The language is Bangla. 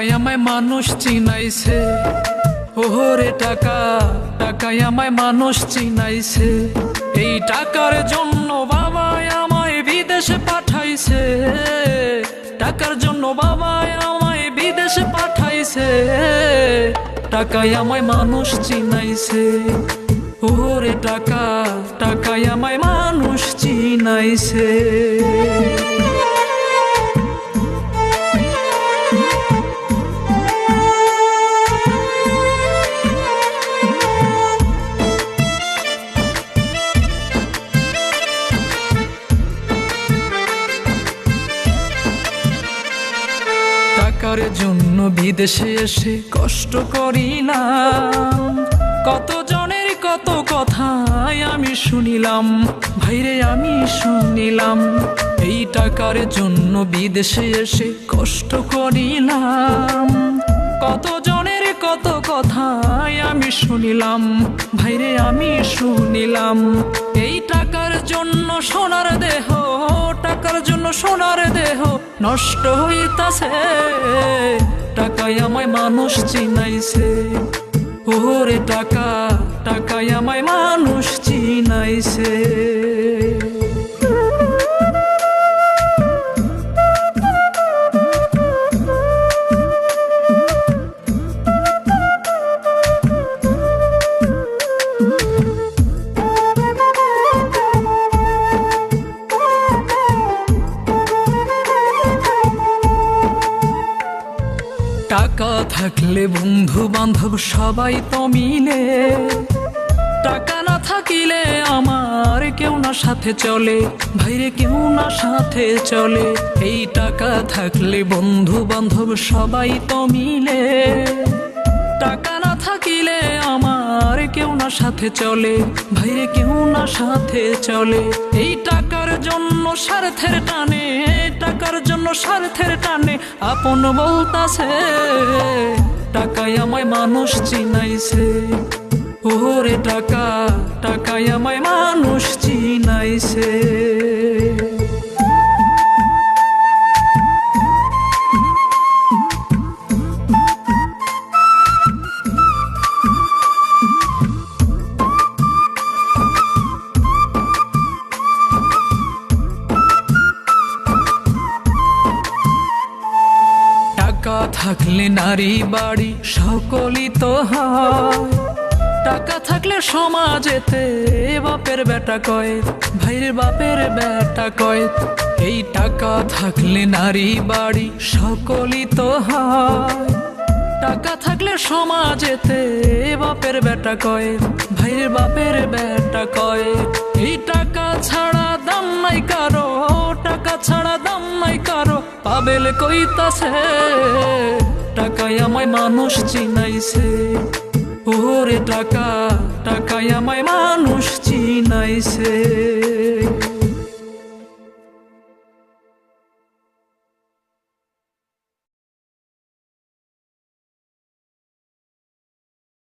টাকায় আমায় মানুষ চিনাইছে, ওরে টাকা, টাকায় আমায় মানুষ চিনাইছে। এই টাকার জন্য বাবাই আমায় বিদেশে পাঠাইছে, টাকার জন্য বাবাই আমায় বিদেশে পাঠাইছে। টাকায় আমায় মানুষ চিনাইছে, ওরে টাকা, টাকায় আমায় মানুষ চিনাইছে। টাকার জন্য বিদেশে এসে কষ্ট করিলাম, কত জনের কত কথাই আমি শুনিলাম, ভাইরে আমি শুনিলাম। এই টাকার জন্য বিদেশে এসে কষ্ট করিলাম, কত জনের কত কথাই আমি শুনিলাম, ভাইরে আমি শুনিলাম। এই টাকার জন্য সোনার দেহ, টাকার জন্য সোনার দেহ নষ্ট হইতাছে। টাকায় আমায় মানুষ চিনাইছে, ওরে টাকা, টাকায় আমায় মানুষ চিনাইছে। টাকা থাকলে বন্ধু বান্ধব সবাই তো মিলে, টাকা না থাকিলে আমার কেউ না সাথে চলে, ভাইরে কেউ না সাথে চলে। এই টাকা থাকলে বন্ধু বান্ধব সবাই তো মিলে, টাকা না থাকিলে আমার কেউ না সাথে চলে, ভাইরে কেউ না সাথে চলে। এই টাকার জন্য স্বার্থের টানে, টাকার জন্য স্বার্থের টানে আপন বলতাছে। টাকায় আমায় মানুষ চিনাইছে, ওরে টাকা, টাকায় আমায় মানুষ চিনাইছে। টাকা থাকলে নারী বাড়ি সকলই তো হয়, টাকা থাকলে সমাজেতে বাপের বেটা কয়, ভাইয়ের বাপের বেটা কয়। এই টাকা থাকলে নারী বাড়ি সকলই তো হয়, টাকা থাকলে সমাজেতে বাপের বেটা কয়, ভাইয়ের বাপের বেটা কয়। এই টাকা ছাড়া দাম নাই কারো, টাকা ছাড়া দাম নাই কারো পাবেল কইতাছে। টাকায় আমায় মানুষ চিনাইছে, ওরে টাকা, টাকায় আমায় মানুষ চিনাইছে।